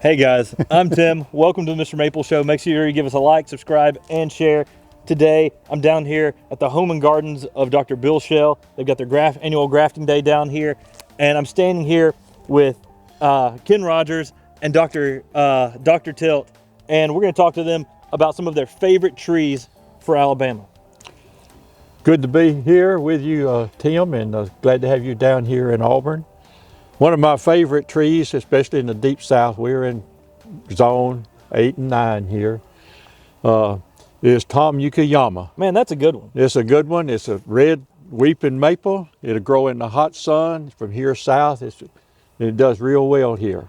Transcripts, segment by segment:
Hey guys, I'm Tim. Welcome to the Mr. Maple Show. Make sure you give us a like, subscribe, and share. Today, I'm down here at the home and gardens of Dr. Bill Shell. They've got their annual grafting day down here, and I'm standing here with Ken Rogers and Dr. Tilt, and we're going to talk to them about some of their favorite trees for Alabama. Good to be here with you, Tim, and glad to have you down here in Auburn. One of my favorite trees, especially in the deep south, we're in zone 8 and 9 here, is Tom Yukiyama. Man, that's a good one. It's a good one. It's a red weeping maple. It'll grow in the hot sun from here south. It does real well here.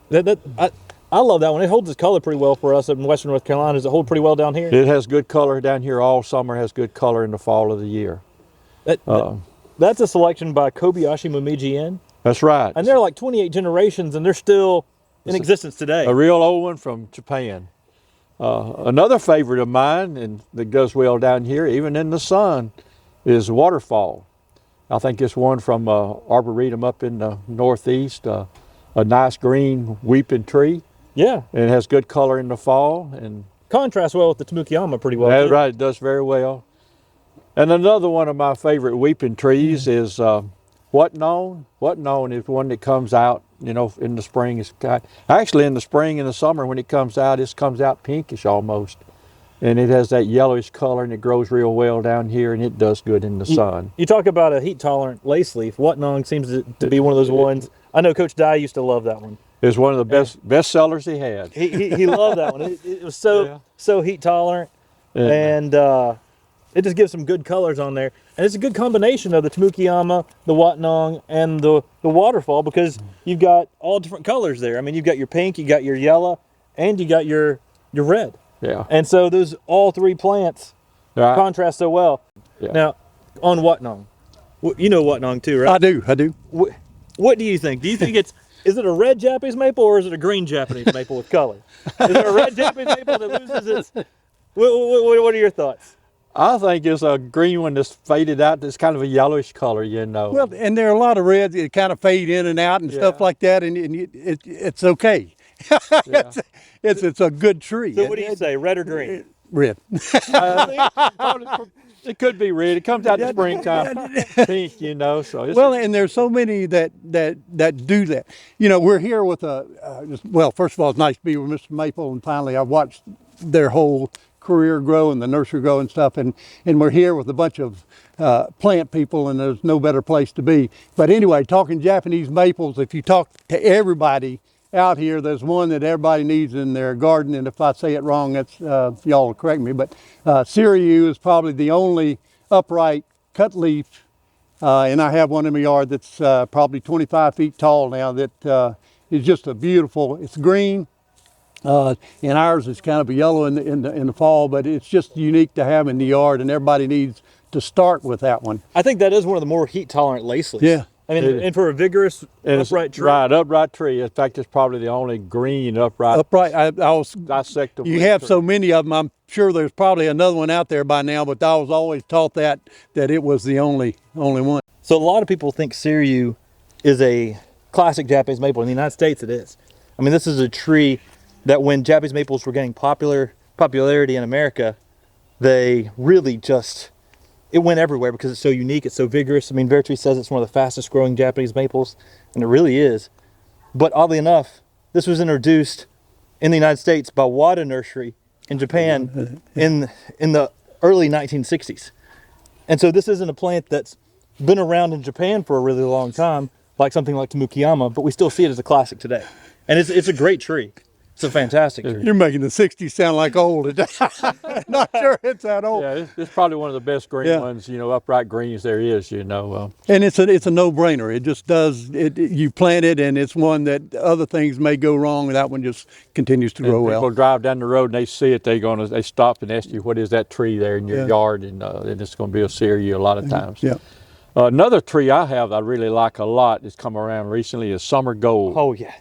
I love that one. It holds its color pretty well for us up in western North Carolina. Does it hold pretty well down here? It has good color down here all summer, has good color in the fall of the year. That's a selection by Kobayashi Momiji. That's right. And they're like 28 generations, and they're still in existence today. A real old one from Japan. Another favorite of mine, and that goes well down here, even in the sun, is Waterfall. I think it's one from Arboretum up in the northeast, a nice green weeping tree. Yeah. And it has good color in the fall. And contrasts well with the Tamukiyama pretty well. That's right, it does very well. And another one of my favorite weeping trees is What Known. What Known is one that comes out, you know, in the spring. Actually, in the spring and the summer when it comes out, it comes out pinkish almost. And it has that yellowish color, and it grows real well down here, and it does good in the sun. You talk about a heat-tolerant lace leaf. What Known seems to be one of those ones. I know Coach Dye used to love that one. It's one of the best sellers he had. He loved that one. It was so heat-tolerant, and it just gives some good colors on there. And it's a good combination of the Tamukiyama, the Watnong, and the Waterfall, because you've got all different colors there. I mean, you've got your pink, you got your yellow, and you got your red. Yeah. And so those all three plants contrast so well. Yeah. Now, on Watnong, you know Watnong too, right? I do. What do you think? Do you think is it a red Japanese maple or is it a green Japanese maple with color? Is it a red Japanese maple that loses its... What are your thoughts? I think it's a green one that's faded out. It's kind of a yellowish color, you know. Well, and there are a lot of reds that kind of fade in and out and stuff like that, and it's okay. Yeah. It's a good tree. So what do you say, red or green? Red. It could be red. It comes out in the springtime, pink, you know. So well, and there's so many that do that. You know, we're here with well, first of all, it's nice to be with Mr. Maple, and finally I've watched their whole career grow and the nursery grow and stuff, and we're here with a bunch of plant people, and there's no better place to be. But anyway, talking Japanese maples, if you talk to everybody out here, there's one that everybody needs in their garden, and if I say it wrong, that's y'all will correct me, but Siriu is probably the only upright cut leaf, and I have one in my yard that's probably 25 feet tall now, that is just a beautiful, it's green, and ours is kind of a yellow in the fall, but it's just unique to have in the yard, and everybody needs to start with that one. I think that is one of the more heat tolerant lace leaves. Yeah. I mean, and for a vigorous upright tree. Right, upright tree. In fact, it's probably the only green upright. I was dissectable. You have tree. so many of them. I'm sure there's probably another one out there by now, but I was always taught that it was the only one. So a lot of people think Siriu is a classic Japanese maple. In the United States, it is. I mean, this is a tree that when Japanese maples were getting popularity in America, they really just... it went everywhere because it's so unique, it's so vigorous. I mean, Vertree says it's one of the fastest growing Japanese maples, and it really is. But oddly enough, this was introduced in the United States by Wada Nursery in Japan in the early 1960s. And so this isn't a plant that's been around in Japan for a really long time, like something like Tamukiyama, but we still see it as a classic today. And it's a great tree. It's a fantastic tree. You're making the 60s sound like old. Not sure it's that old. Yeah, it's probably one of the best green ones, you know, upright greens there is, you know. And it's a no-brainer. It just does, you plant it, and it's one that other things may go wrong, and that one just continues to grow well. People drive down the road and they see it, they stop and ask you, what is that tree there in your yard? And it's going to be a Siriu a lot of times. Yeah. Another tree I really like a lot that's come around recently is Summer Gold. Oh, yeah.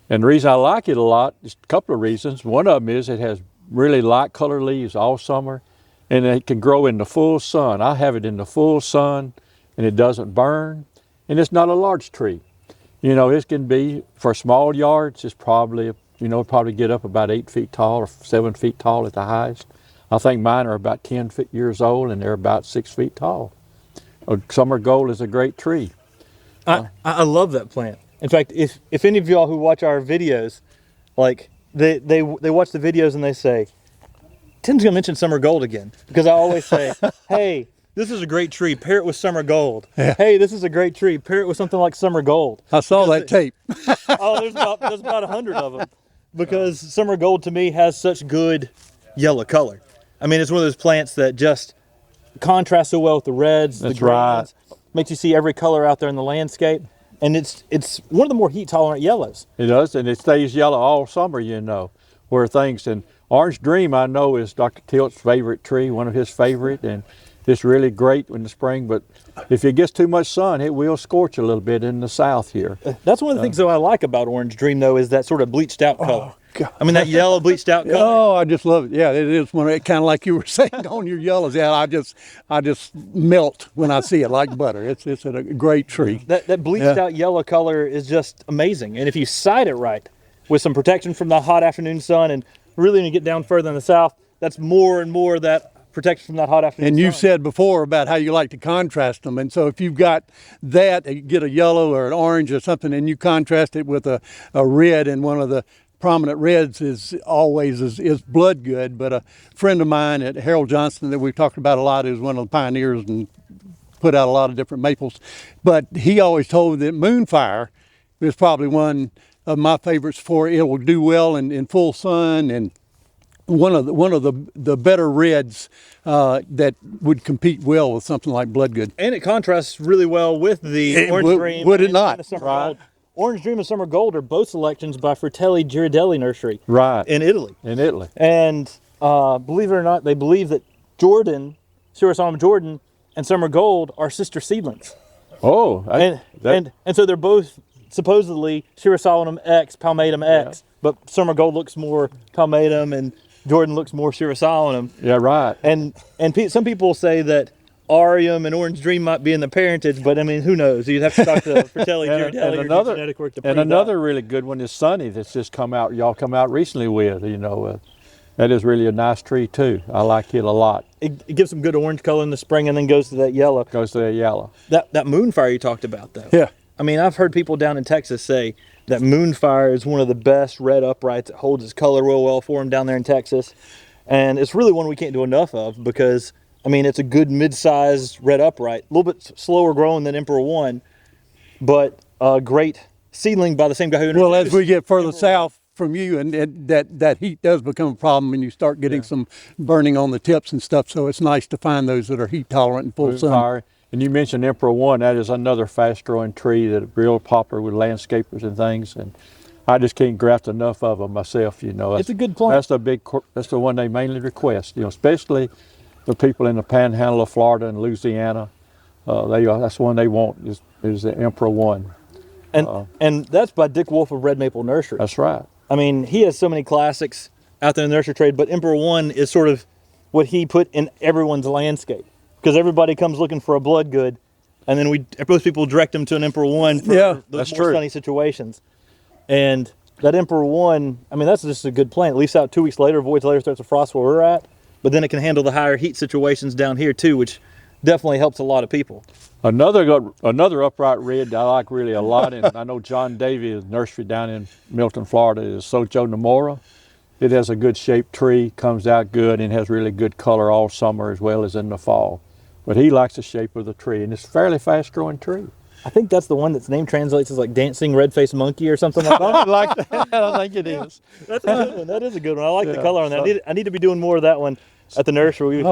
And the reason I like it a lot is a couple of reasons. One of them is it has really light colored leaves all summer, and it can grow in the full sun. I have it in the full sun, and it doesn't burn, and it's not a large tree. You know, it can be, for small yards, it's probably, you know, probably get up about 8 feet tall or 7 feet tall at the highest. I think mine are about 10 years old and they're about 6 feet tall. Summer gold is a great tree. I love that plant. In fact, if any of y'all who watch our videos, like they watch the videos and they say, Tim's gonna mention summer gold again, because I always say, hey, this is a great tree, pair it with summer gold. Yeah. Hey, this is a great tree, pair it with something like summer gold. I saw that tape. Oh, there's about 100 of them, because summer gold to me has such good yellow color. I mean, it's one of those plants that just contrasts so well with the reds, the That's greens, right. makes you see every color out there in the landscape, and it's one of the more heat tolerant yellows. It does, and it stays yellow all summer, you know, where things, and Orange Dream I know is Dr. Tilt's favorite tree, one of his favorite, and it's really great in the spring, but if it gets too much sun, it will scorch a little bit in the south here. That's one of the things though I like about Orange Dream though, is that sort of bleached out color. God. I mean, that yellow bleached out color. Oh, I just love it. Yeah, it is one of it, kind of like you were saying on your yellows. Yeah, I just melt when I see it like butter. It's a great tree. That bleached out yellow color is just amazing. And if you side it right with some protection from the hot afternoon sun, and really when you get down further in the south, that's more and more that protection from that hot afternoon And sun. you said before about how you like to contrast them. And so if you've got that, you get a yellow or an orange or something, and you contrast it with a red, and one of the prominent reds is always is blood good. But a friend of mine at Harold Johnson that we've talked about a lot, who's one of the pioneers and put out a lot of different maples, but he always told me that Moonfire is probably one of my favorites for it will do well in full sun, and one of the better reds that would compete well with something like Bloodgood. And it contrasts really well with the Orange Dream. Would it and not? the Summer Right. Gold. Orange Dream and Summer Gold are both selections by Fratelli Girardelli Nursery Right. in Italy. In Italy. And believe it or not, they believe that Jordan, Sirisolum Jordan, and Summer Gold are sister seedlings. Oh, And so they're both supposedly Sirisolum X, Palmatum X, but Summer Gold looks more Palmatum and Jordan looks more Sirisolum. yeah, right. And some people say that Arium and Orange Dream might be in the parentage, but I mean, who knows? You'd have to talk to Fratelli Girardelli or do genetic work to prove and that. another really good one is Sunny that's just come out. Y'all come out recently with, you know. That is really a nice tree too. I like it a lot. It gives some good orange color in the spring and then goes to that yellow. Goes to that yellow. That Moonfire you talked about though. Yeah. I mean, I've heard people down in Texas say that Moonfire is one of the best red uprights. It holds its color real well for them down there in Texas. And it's really one we can't do enough of because, I mean, it's a good mid-sized red upright. A little bit slower growing than Emperor One, but a great seedling by the same guy who Well, as introduced we get further Emperor south from you, and that heat does become a problem, and you start getting some burning on the tips and stuff. So it's nice to find those that are heat tolerant and full sun. Moonfire. And you mentioned Emperor One. That is another fast-growing tree that is real popular with landscapers and things. And I just can't graft enough of them myself. You know, It's a good plant. That's the one they mainly request. You know, especially the people in the Panhandle of Florida and Louisiana. That's one they want is the Emperor One. And that's by Dick Wolf of Red Maple Nursery. That's right. I mean, he has so many classics out there in the nursery trade, but Emperor One is sort of what he put in everyone's landscape because everybody comes looking for a blood good, and then most people direct them to an Emperor One for Yeah, the that's more true. sunny situations. And that Emperor One, I mean, that's just a good plant. It leaves out 2 weeks later, voids later, starts to frost where we're at, but then it can handle the higher heat situations down here too, which definitely helps a lot of people. Another upright red that I like really a lot, and I know John Davies' nursery down in Milton, Florida, is Shojo nomura. It has a good shaped tree, comes out good, and has really good color all summer as well as in the fall. But he likes the shape of the tree, and it's a fairly fast-growing tree. I think that's the one that's name translates as like dancing red-faced monkey or something like that. Something like that, I think it is. That's a good one. That is a good one. I like the Yeah, color on that. so- I need to be doing more of that one at the nursery.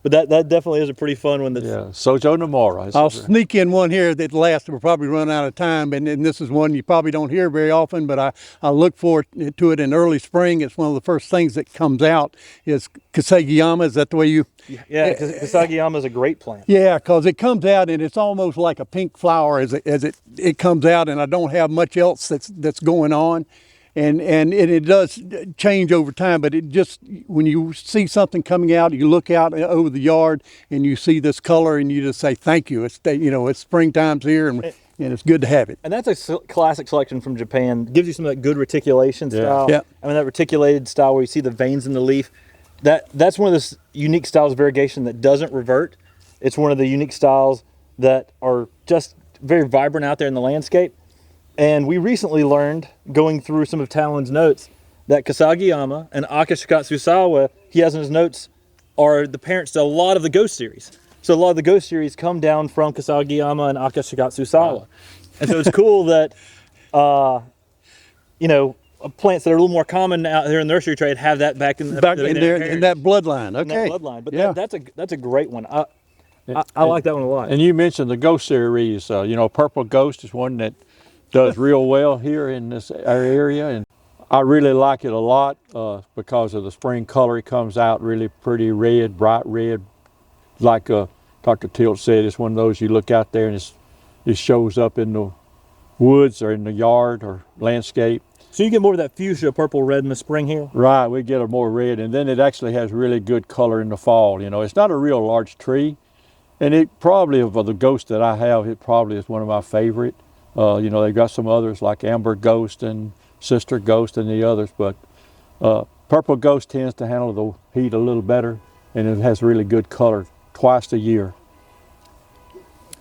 But that definitely is a pretty fun one. That's Yeah, Shojo nomura. It's I'll a- sneak in one here that last. We'll probably run out of time, and this is one you probably don't hear very often, but I look forward to it in early spring. It's one of the first things that comes out is Kasagiyama. Is that the way you? yeah. Kasagiyama is a great plant. Yeah, because it comes out and it's almost like a pink flower as it comes out, and I don't have much else that's going on. And it does change over time, but it just, when you see something coming out, you look out over the yard and you see this color and you just say, thank you. It's springtime's here and and it's good to have it. And that's a classic selection from Japan. Gives you some of that good reticulation style. Yeah. I mean, that reticulated style where you see the veins in the leaf. That's one of those unique styles of variegation that doesn't revert. It's one of the unique styles that are just very vibrant out there in the landscape. And we recently learned, going through some of Talon's notes, that Kasagiyama and Akashikatsusawa, he has in his notes, are the parents to a lot of the Ghost series. So a lot of the Ghost series come down from Kasagiyama and Akashikatsusawa. Wow. And so it's cool that, you know, plants that are a little more common out there in the nursery trade have that back in, in that bloodline. Okay. In that bloodline. But that's a great one. I like that one a lot. And you mentioned the Ghost series. You know, Purple Ghost is one that does real well here in this area, and I really like it a lot because of the spring color. It comes out really pretty red, bright red, like Dr. Tilt said. It's one of those you look out there and it shows up in the woods or in the yard or landscape. So you get more of that fuchsia purple red in the spring here? Right, we get a more red, and then it actually has really good color in the fall. You know, it's not a real large tree, and it probably, of the Ghost that I have, it probably is one of my favorite. You know, they've got some others like Amber Ghost and Sister Ghost and the others, but Purple Ghost tends to handle the heat a little better, and it has really good color twice a year.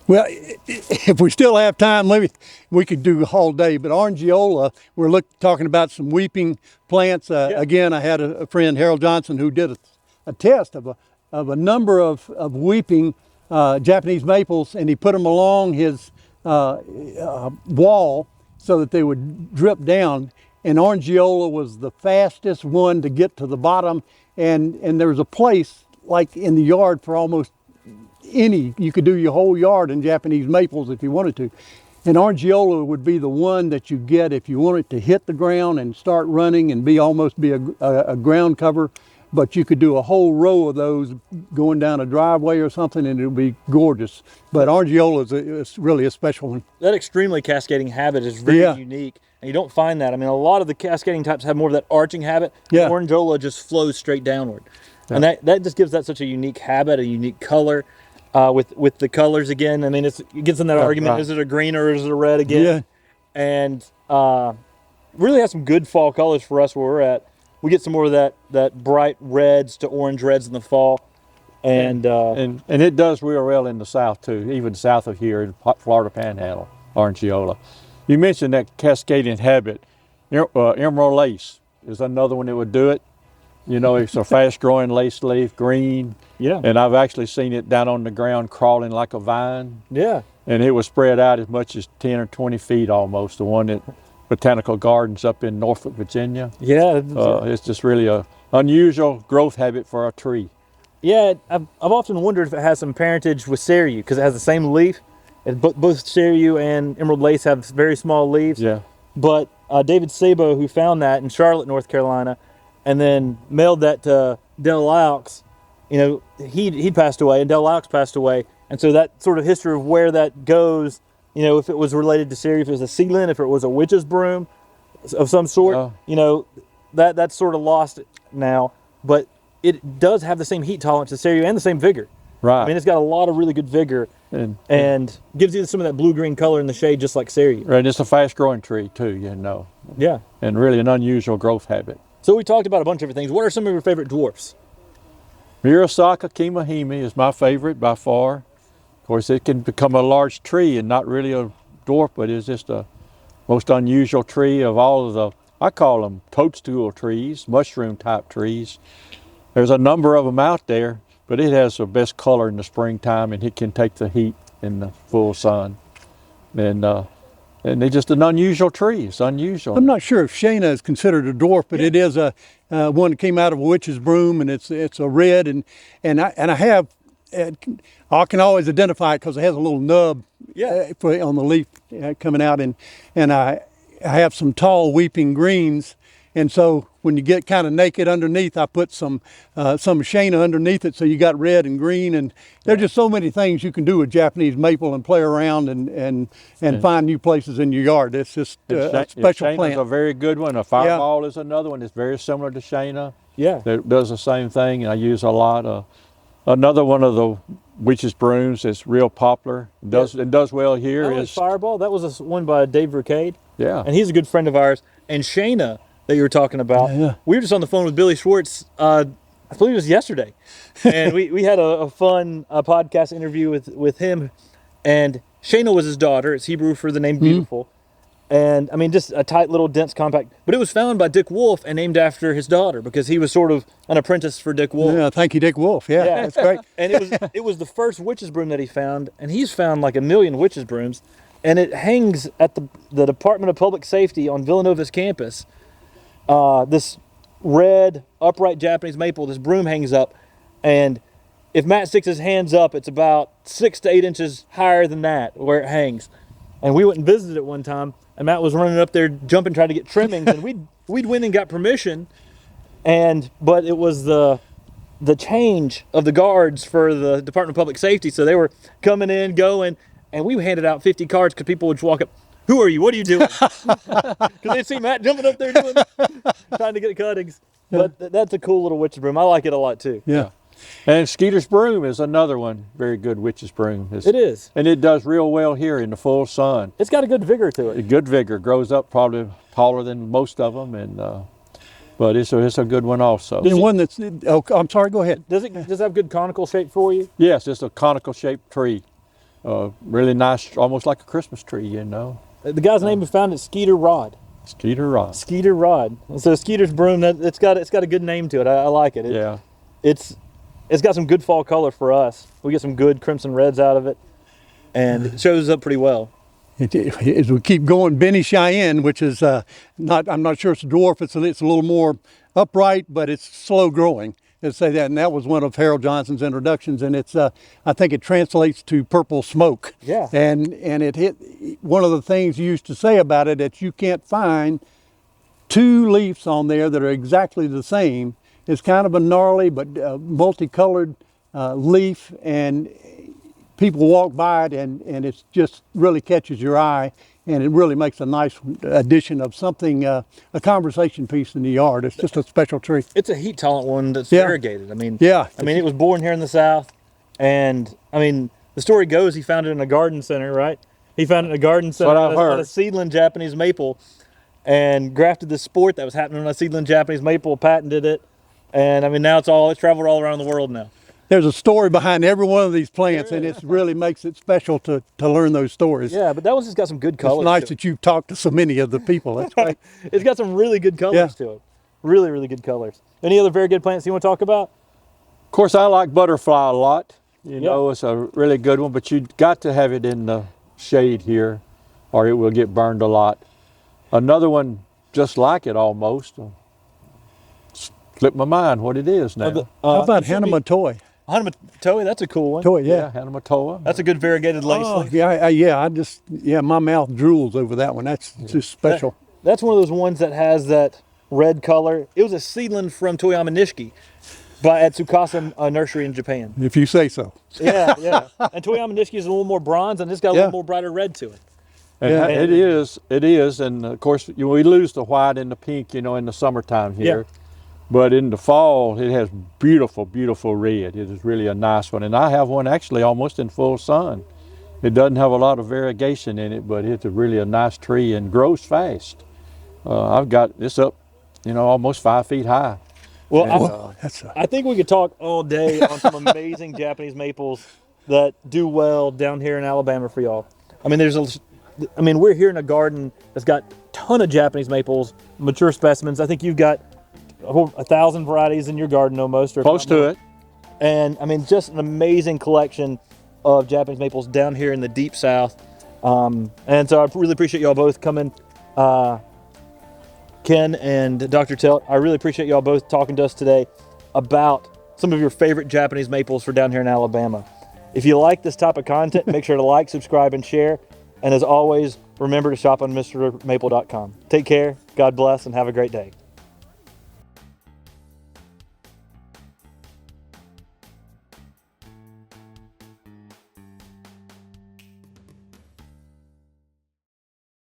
Well, if we still have time, maybe we could do a whole day. But Orangeola, we're talking about some weeping plants. Again, I had a friend, Harold Johnson, who did a test of a number of weeping Japanese maples, and he put them along his wall so that they would drip down. And Orangeola was the fastest one to get to the bottom. And there was a place like in the yard for almost you could do your whole yard in Japanese maples if you wanted to. And Orangeola would be the one that you get if you want it to hit the ground and start running and almost be a ground cover. But you could do a whole row of those going down a driveway or something, and it would be gorgeous. But Orangeola is really a special one. That extremely cascading habit is very unique, and you don't find that. I mean, a lot of the cascading types have more of that arching habit. Yeah. Orangeola just flows straight downward. Yeah. And that just gives that such a unique habit, a unique color. With the colors again, I mean, it gets in that argument, is it a green or is it a red again? Yeah. And really has some good fall colors for us where we're at. We get some more of that bright reds to orange reds in the fall. And it does real well in the south too, even south of here in Florida Panhandle, Orangeola. You mentioned that cascading habit. Emerald lace is another one that would do it. You know, it's a fast-growing lace leaf, green. Yeah. And I've actually seen it down on the ground crawling like a vine. Yeah. And it was spread out as much as 10 or 20 feet almost, the one at Botanical Gardens up in Norfolk, Virginia. Yeah. It's just really a unusual growth habit for a tree. Yeah, I've often wondered if it has some parentage with Cereus, because it has the same leaf. Both Cereus and Emerald Lace have very small leaves. Yeah. But David Sabo, who found that in Charlotte, North Carolina, and then mailed that to Del Laux, you know, he passed away and Del Laux passed away. And so that sort of history of where that goes, you know, if it was related to Cereus, if it was a seedling, if it was a witch's broom of some sort, you know, that's sort of lost now. But it does have the same heat tolerance as Cereus and the same vigor. Right. I mean, it's got a lot of really good vigor and gives you some of that blue-green color in the shade just like Cereus. Right, it's a fast-growing tree too, you know. Yeah. And really an unusual growth habit. So we talked about a bunch of different things. What are some of your favorite dwarfs? Murasaka Kimahime is my favorite by far. Of course, it can become a large tree and not really a dwarf, but it's just a most unusual tree of all of the, I call them toadstool trees, mushroom type trees. There's a number of them out there, but it has the best color in the springtime and it can take the heat in the full sun. And they're just an unusual tree. It's unusual. I'm not sure if Shana is considered a dwarf, but it is a one that came out of a witch's broom, and it's a red, and I can always identify it because it has a little nub on the leaf coming out, and I have some tall weeping greens, and so when you get kind of naked underneath, I put some Shana underneath it, so you got red and green, and there's just so many things you can do with Japanese maple and play around and find new places in your yard. It's just a special Shana's plant. a very good one. A fireball is another one that's very similar to Shana. Yeah. That does the same thing, and I use a lot. Another one of Witch's brooms is real popular. It does well here. I like Fireball. That was one by Dave Vercade. Yeah. And he's a good friend of ours. And Shayna, that you were talking about, Yeah. we were just on the phone with Billy Schwartz, I believe it was yesterday. And we had a fun podcast interview with him. And Shayna was his daughter. It's Hebrew for the name Beautiful. And I mean, just a tight little dense compact. But it was found by Dick Wolf and named after his daughter because he was sort of an apprentice for Dick Wolf. Yeah, thank you, Dick Wolf. Yeah, Yeah. that's great. And it was the first witch's broom that he found, and he's found like 1 million witch's brooms, and it hangs at the Department of Public Safety on Villanova's campus. This red upright Japanese maple, this broom hangs up, and if Matt sticks his hands up, it's about 6 to 8 inches higher than that where it hangs. And we went and visited it one time, and Matt was running up there jumping, trying to get trimmings, and we'd went and got permission, but it was the change of the guards for the Department of Public Safety, so they were coming in, going, and we handed out 50 cards because people would walk up, "Who are you? What are you doing?" Because they'd see Matt jumping up there trying to get cuttings. But that's a cool little witch's broom. I like it a lot too. Yeah. And Skeeter's broom is another one, very good witch's broom. It is. And it does real well here in the full sun. It's got a good vigor to it. Good vigor, grows up probably taller than most of them, but it's a good one also. And one that's, oh, I'm sorry, go ahead. Does it have good conical shape for you? Yes, it's a conical shaped tree. Really nice, almost like a Christmas tree, you know. The guy's name who found it, Skeeter Rod. Skeeter Rod. Skeeter Rod. So Skeeter's broom, it's got a good name to it. I like it. Yeah. It's got some good fall color for us. We get some good crimson reds out of it, and it shows up pretty well. As we keep going, Benny Cheyenne, which is I'm not sure it's a dwarf. It's a little more upright, but it's slow growing. Let's say that, and that was one of Harold Johnson's introductions, and it's I think it translates to purple smoke. Yeah. And it hit one of the things you used to say about it, that you can't find 2 leaves on there that are exactly the same. It's kind of a gnarly but multicolored leaf, and people walk by it, and it just really catches your eye, and it really makes a nice addition of something, a conversation piece in the yard. It's just a special tree. It's a heat tolerant one that's Yeah. variegated. I mean, Yeah. it was born here in the South, and I mean, the story goes he found it in a garden center, right? He found it in a garden center what I've on heard. a seedling Japanese maple, and grafted this sport that was happening on a seedling Japanese maple, patented it, and I mean, now it's traveled all around the world now. There's a story behind every one of these plants, and it really makes it special to learn those stories. Yeah, but that one's just got some good colors. It's nice to it. that you've talked to so many of the people. That's right. It's got some really good colors Yeah. to it. Really, really good colors. Any other very good plants you want to talk about? Of course, I like butterfly a lot. You Yep. know, it's a really good one, but you got to have it in the shade here, or it will get burned a lot. Another one just like it almost. Slipped my mind what it is now. How about Hanamatoe? Hanamatoe, that's a cool one. Toy, yeah. Hanamatoa. That's a good variegated lace Oh, leaf. yeah, my mouth drools over that one. That's just special. That's one of those ones that has that red color. It was a seedling from Toyama Nishiki at Tsukasa Nursery in Japan. If you say so. Yeah, yeah. And Toyama Nishiki is a little more bronze, and it's got a Yeah. little more brighter red to it. And Yeah. it is, and of course we lose the white and the pink, you know, in the summertime here. Yeah. But in the fall, it has beautiful, beautiful red. It is really a nice one, and I have one actually almost in full sun. It doesn't have a lot of variegation in it, but it's really a nice tree and grows fast. I've got this up, you know, almost 5 feet high. Well, That's I think we could talk all day on some amazing Japanese maples that do well down here in Alabama for y'all. I mean, we're here in a garden that's got a ton of Japanese maples, mature specimens. I think you've got 1,000 varieties in your garden almost. Or Close to it. And I mean, just an amazing collection of Japanese maples down here in the deep South. And so I really appreciate y'all both coming, Ken and Dr. Telt. I really appreciate y'all both talking to us today about some of your favorite Japanese maples for down here in Alabama. If you like this type of content, make sure to like, subscribe, and share. And as always, remember to shop on MrMaple.com. Take care, God bless, and have a great day.